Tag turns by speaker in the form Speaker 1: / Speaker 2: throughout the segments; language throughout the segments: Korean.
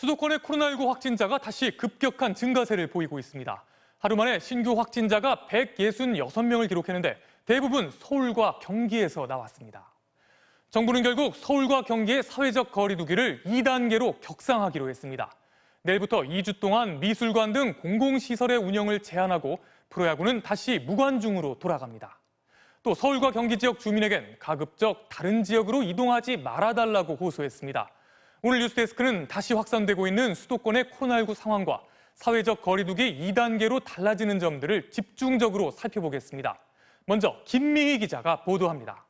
Speaker 1: 수도권의 코로나19 확진자가 다시 급격한 증가세를 보이고 있습니다. 하루 만에 신규 확진자가 166명을 기록했는데 대부분 서울과 경기에서 나왔습니다. 정부는 결국 서울과 경기의 사회적 거리 두기를 2단계로 격상하기로 했습니다. 내일부터 2주 동안 미술관 등 공공시설의 운영을 제한하고 프로야구는 다시 무관중으로 돌아갑니다. 또 서울과 경기 지역 주민에겐 가급적 다른 지역으로 이동하지 말아달라고 호소했습니다. 오늘 뉴스데스크는 다시 확산되고 있는 수도권의 코로나19 상황과 사회적 거리 두기 2단계로 달라지는 점들을 집중적으로 살펴보겠습니다. 먼저 김미희 기자가 보도합니다.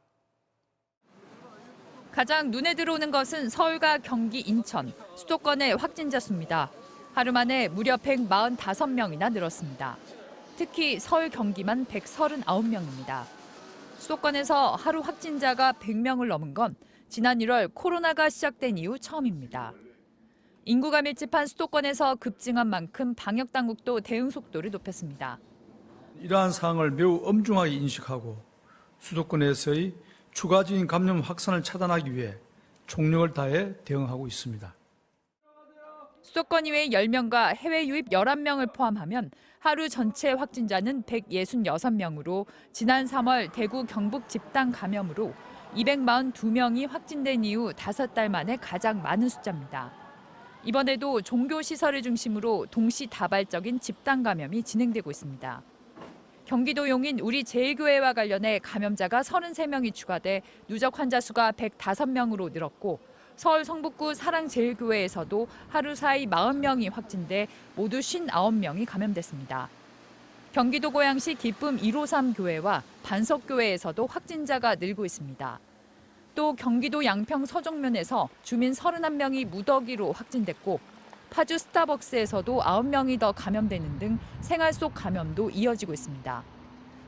Speaker 2: 가장 눈에 들어오는 것은 서울과 경기, 인천, 수도권의 확진자 수입니다. 하루 만에 무려 145명이나 늘었습니다. 특히 서울, 경기만 139명입니다. 수도권에서 하루 확진자가 100명을 넘은 건 지난 1월 코로나가 시작된 이후 처음입니다. 인구가 밀집한 수도권에서 급증한 만큼 방역당국도 대응 속도를 높였습니다.
Speaker 3: 이러한 상황을 매우 엄중하게 인식하고 수도권에서의 추가적인 감염 확산을 차단하기 위해 총력을 다해 대응하고 있습니다.
Speaker 2: 수도권 이외 10명과 해외 유입 11명을 포함하면 하루 전체 확진자는 166명으로 지난 3월 대구 경북 집단 감염으로 242명이 확진된 이후 5달 만에 가장 많은 숫자입니다. 이번에도 종교시설을 중심으로 동시다발적인 집단 감염이 진행되고 있습니다. 경기도 용인 우리제일교회와 관련해 감염자가 33명이 추가돼 누적 환자 수가 105명으로 늘었고 서울 성북구 사랑제일교회에서도 하루 사이 40명이 확진돼 모두 59명이 감염됐습니다. 경기도 고양시 기쁨 153 교회와 반석교회에서도 확진자가 늘고 있습니다. 또 경기도 양평 서정면에서 주민 31명이 무더기로 확진됐고 파주 스타벅스에서도 9명이 더 감염되는 등 생활 속 감염도 이어지고 있습니다.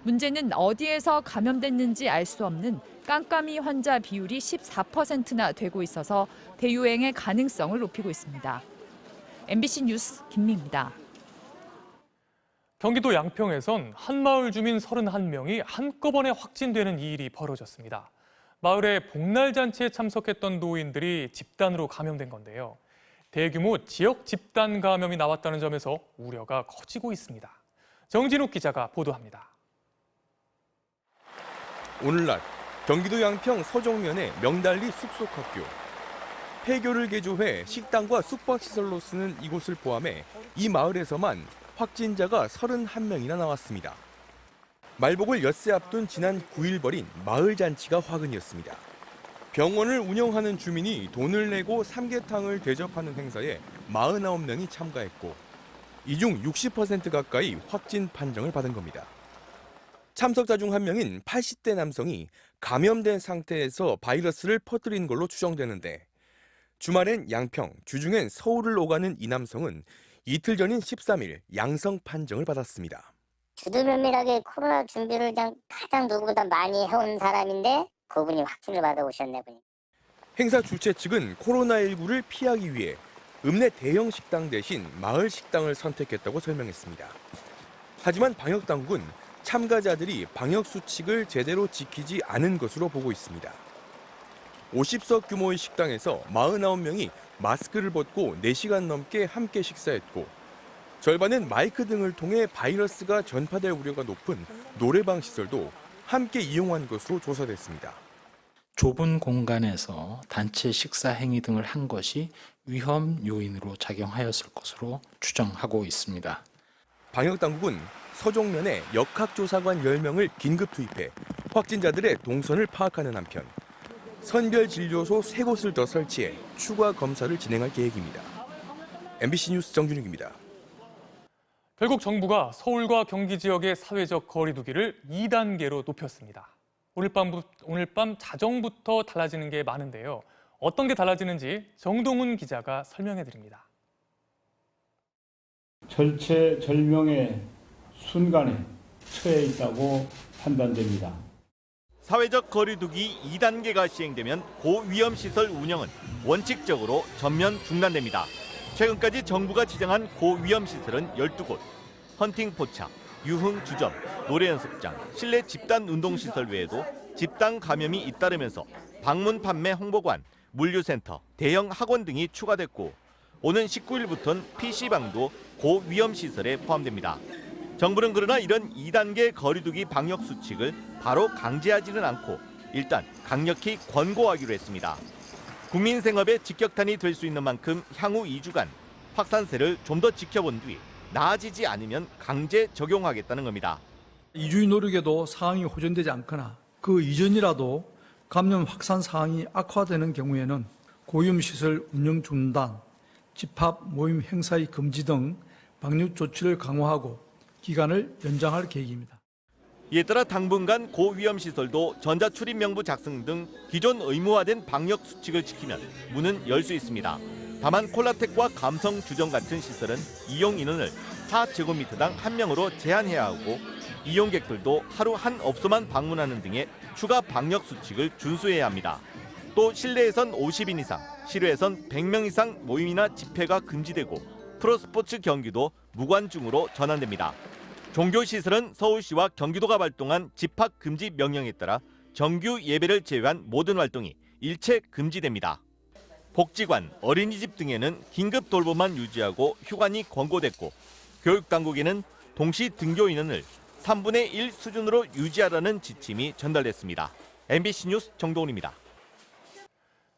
Speaker 2: 문제는 어디에서 감염됐는지 알 수 없는 깜깜이 환자 비율이 14%나 되고 있어서 대유행의 가능성을 높이고 있습니다. MBC 뉴스 김미입니다.
Speaker 1: 경기도 양평에선 한마을 주민 31명이 한꺼번에 확진되는 일이 벌어졌습니다. 마을의 복날잔치에 참석했던 노인들이 집단으로 감염된 건데요. 대규모 지역 집단 감염이 나왔다는 점에서 우려가 커지고 있습니다. 정진욱 기자가 보도합니다.
Speaker 4: 오늘날 경기도 양평 서정면의 명달리 숙속학교. 폐교를 개조해 식당과 숙박시설로 쓰는 이곳을 포함해 이 마을에서만 확진자가 31명이나 나왔습니다. 말복을 엿새 앞둔 지난 9일 벌인 마을잔치가 화근이었습니다. 병원을 운영하는 주민이 돈을 내고 삼계탕을 대접하는 행사에 49명이 참가했고 이 중 60% 가까이 확진 판정을 받은 겁니다. 참석자 중 한 명인 80대 남성이 감염된 상태에서 바이러스를 퍼뜨린 걸로 추정되는데 주말엔 양평, 주중엔 서울을 오가는 이 남성은 이틀 전인 13일 양성 판정을 받았습니다.
Speaker 5: 주도면밀하게 코로나 준비를 가장 누구보다 많이 해온 사람인데 그분이 확진을 받아오셨네 분이.
Speaker 4: 행사 주최 측은 코로나19를 피하기 위해 읍내 대형 식당 대신 마을 식당을 선택했다고 설명했습니다. 하지만 방역당국은 참가자들이 방역 수칙을 제대로 지키지 않은 것으로 보고 있습니다. 50석 규모의 식당에서 49명이 마스크를 벗고 4시간 넘게 함께 식사했고 절반은 마이크 등을 통해 바이러스가 전파될 우려가 높은 노래방 시설도 함께 이용한 것으로 조사됐습니다.
Speaker 6: 좁은 공간에서 단체 식사 행위 등을 한 것이 위험 요인으로 작용하였을 것으로 추정하고 있습니다.
Speaker 4: 방역당국은 서종면에 역학조사관 10명을 긴급 투입해 확진자들의 동선을 파악하는 한편 선별진료소 3곳을 더 설치해 추가 검사를 진행할 계획입니다. MBC 뉴스 정준욱입니다.
Speaker 1: 결국 정부가 서울과 경기 지역의 사회적 거리 두기를 2단계로 높였습니다. 오늘 밤 자정부터 달라지는 게 많은데요. 어떤 게 달라지는지 정동훈 기자가 설명해 드립니다.
Speaker 7: 절체절명의 순간에 처해 있다고 판단됩니다.
Speaker 8: 사회적 거리두기 2단계가 시행되면 고위험시설 운영은 원칙적으로 전면 중단됩니다. 최근까지 정부가 지정한 고위험시설은 12곳, 헌팅 포차, 유흥 주점, 노래 연습장, 실내 집단 운동시설 외에도 집단 감염이 잇따르면서 방문 판매 홍보관, 물류센터, 대형 학원 등이 추가됐고 오는 19일부터는 PC방도 고위험시설에 포함됩니다. 정부는 그러나 이런 2단계 거리두기 방역 수칙을 바로 강제하지는 않고 일단 강력히 권고하기로 했습니다. 국민 생업에 직격탄이 될 수 있는 만큼 향후 2주간 확산세를 좀 더 지켜본 뒤 나아지지 않으면 강제 적용하겠다는 겁니다.
Speaker 3: 2주의 노력에도 상황이 호전되지 않거나 그 이전이라도 감염 확산 상황이 악화되는 경우에는 고위험시설 운영 중단, 집합 모임 행사의 금지 등 방역 조치를 강화하고 기간을 연장할 계획입니다.
Speaker 8: 이에 따라 당분간 고위험시설도 전자출입 명부 작성 등 기존 의무화된 방역 수칙을 지키면 문은 열 수 있습니다. 다만 콜라텍과 감성 주점 같은 시설은 이용 인원을 4제곱미터당 1명으로 제한해야 하고 이용객들도 하루 한 업소만 방문하는 등의 추가 방역 수칙을 준수해야 합니다. 또 실내에선 50인 이상, 실외에선 100명 이상 모임이나 집회가 금지되고 프로스포츠 경기도 무관중으로 전환됩니다. 종교시설은 서울시와 경기도가 발동한 집합금지 명령에 따라 정규 예배를 제외한 모든 활동이 일체 금지됩니다. 복지관, 어린이집 등에는 긴급 돌봄만 유지하고 휴관이 권고됐고 교육당국에는 동시 등교 인원을 3분의 1 수준으로 유지하라는 지침이 전달됐습니다. MBC 뉴스 정도훈입니다.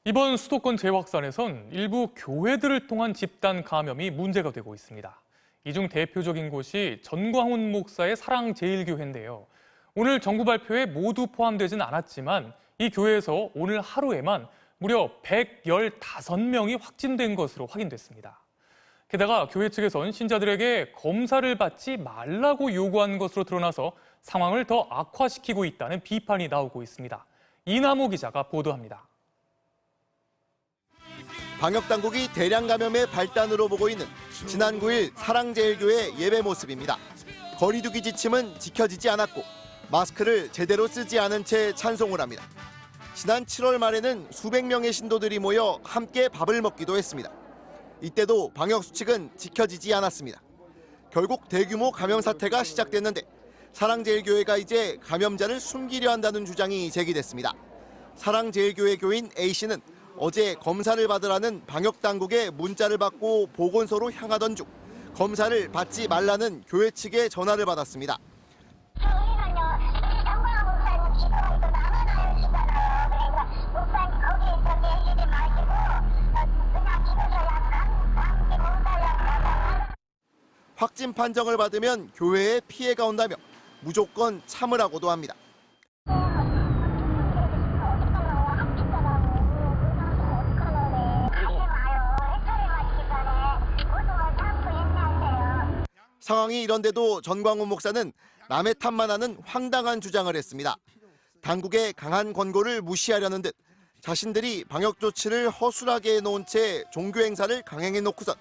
Speaker 1: 이번 수도권 재확산에선 일부 교회들을 통한 집단 감염이 문제가 되고 있습니다. 이 중 대표적인 곳이 전광훈 목사의 사랑제일교회인데요. 오늘 정부 발표에 모두 포함되진 않았지만 이 교회에서 오늘 하루에만 무려 115명이 확진된 것으로 확인됐습니다. 게다가 교회 측에선 신자들에게 검사를 받지 말라고 요구한 것으로 드러나서 상황을 더 악화시키고 있다는 비판이 나오고 있습니다. 이남호 기자가 보도합니다.
Speaker 9: 방역당국이 대량 감염의 발단으로 보고 있는 지난 9일 사랑제일교회 예배 모습입니다. 거리두기 지침은 지켜지지 않았고 마스크를 제대로 쓰지 않은 채 찬송을 합니다. 지난 7월 말에는 수백 명의 신도들이 모여 함께 밥을 먹기도 했습니다. 이때도 방역수칙은 지켜지지 않았습니다. 결국 대규모 감염 사태가 시작됐는데 사랑제일교회가 이제 감염자를 숨기려 한다는 주장이 제기됐습니다. 사랑제일교회 교인 A씨는 어제 검사를 받으라는 방역당국의 문자를 받고 보건소로 향하던 중 검사를 받지 말라는 교회 측의 전화를 받았습니다. 확진 판정을 받으면 교회에 피해가 온다며 무조건 참으라고도 합니다. 상황이 이런데도 전광훈 목사는 남의 탓만 하는 황당한 주장을 했습니다. 당국의 강한 권고를 무시하려는 듯 자신들이 방역 조치를 허술하게 해놓은 채 종교 행사를 강행해놓고선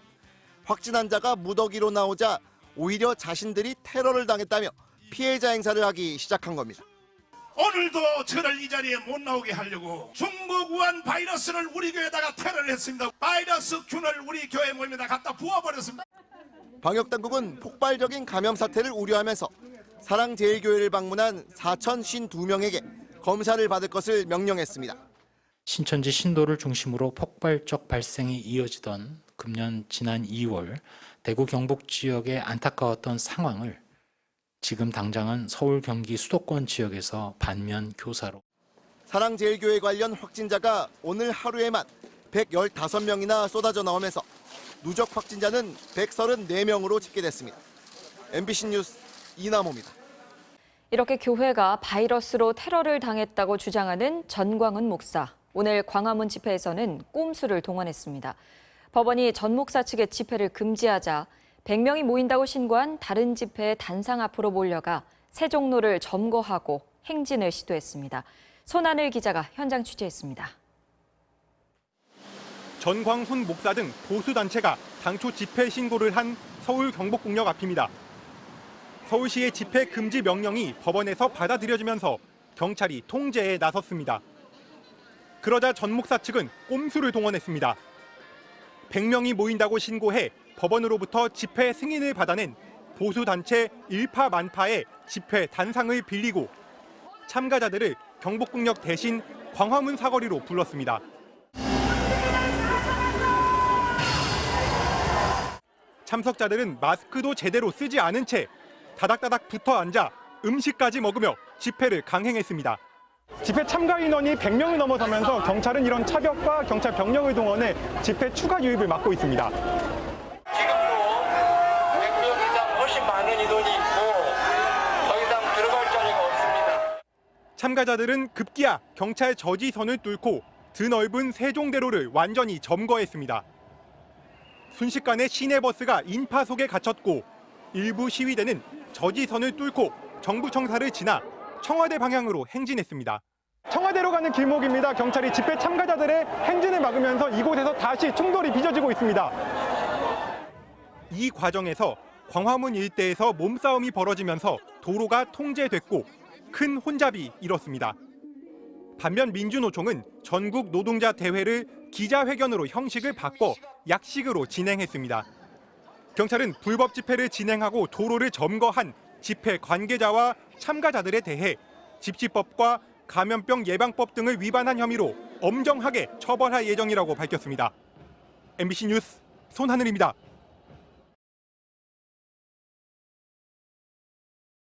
Speaker 9: 확진 환자가 무더기로 나오자 오히려 자신들이 테러를 당했다며 피해자 행사를 하기 시작한 겁니다.
Speaker 10: 오늘도 저를 이 자리에 못 나오게 하려고 중국 우한 바이러스를 우리 교회에다가 테러를 했습니다. 바이러스 균을 우리 교회 모임에다 갖다 부어버렸습니다.
Speaker 9: 방역당국은 폭발적인 감염 사태를 우려하면서 사랑제일교회를 방문한 4,052명에게 검사를 받을 것을 명령했습니다.
Speaker 6: 신천지 신도를 중심으로 폭발적 발생이 이어지던 금년 지난 2월 대구 경북 지역의 안타까웠던 상황을 지금 당장은 서울 경기 수도권 지역에서 반면 교사로
Speaker 9: 사랑제일교회 관련 확진자가 오늘 하루에만 115명이나 쏟아져 나오면서 누적 확진자는 134명으로 집계됐습니다. MBC 뉴스 이남호입니다.
Speaker 11: 이렇게 교회가 바이러스로 테러를 당했다고 주장하는 전광훈 목사. 오늘 광화문 집회에서는 꼼수를 동원했습니다. 법원이 전 목사 측의 집회를 금지하자 100명이 모인다고 신고한 다른 집회의 단상 앞으로 몰려가 세종로를 점거하고 행진을 시도했습니다. 손하늘 기자가 현장 취재했습니다.
Speaker 12: 전광훈 목사 등 보수단체가 당초 집회 신고를 한 서울 경복궁역 앞입니다. 서울시의 집회 금지 명령이 법원에서 받아들여지면서 경찰이 통제에 나섰습니다. 그러자 전 목사 측은 꼼수를 동원했습니다. 100명이 모인다고 신고해 법원으로부터 집회 승인을 받아낸 보수단체 일파만파의 집회 단상을 빌리고 참가자들을 경복궁역 대신 광화문 사거리로 불렀습니다. 참석자들은 마스크도 제대로 쓰지 않은 채 다닥다닥 붙어 앉아 음식까지 먹으며 집회를 강행했습니다. 집회 참가 인원이 100명을 넘어서면서 경찰은 이런 차벽과 경찰 병력을 동원해 집회 추가 유입을 막고 있습니다.
Speaker 13: 지금도 100명 이상 훨씬 많은 인원이 있고 더 이상 들어갈 자리가 없습니다.
Speaker 12: 참가자들은 급기야 경찰 저지선을 뚫고 드넓은 세종대로를 완전히 점거했습니다. 순식간에 시내버스가 인파 속에 갇혔고 일부 시위대는 저지선을 뚫고 정부 청사를 지나 청와대 방향으로 행진했습니다. 청와대로 가는 길목입니다. 경찰이 집회 참가자들의 행진을 막으면서 이곳에서 다시 충돌이 빚어지고 있습니다. 이 과정에서 광화문 일대에서 몸싸움이 벌어지면서 도로가 통제됐고 큰 혼잡이 일었습니다. 반면 민주노총은 전국 노동자 대회를 기자회견으로 형식을 바꿔 약식으로 진행했습니다. 경찰은 불법 집회를 진행하고 도로를 점거한 집회 관계자와 참가자들에 대해 집시법과 감염병 예방법 등을 위반한 혐의로 엄정하게 처벌할 예정이라고 밝혔습니다. MBC 뉴스 손하늘입니다.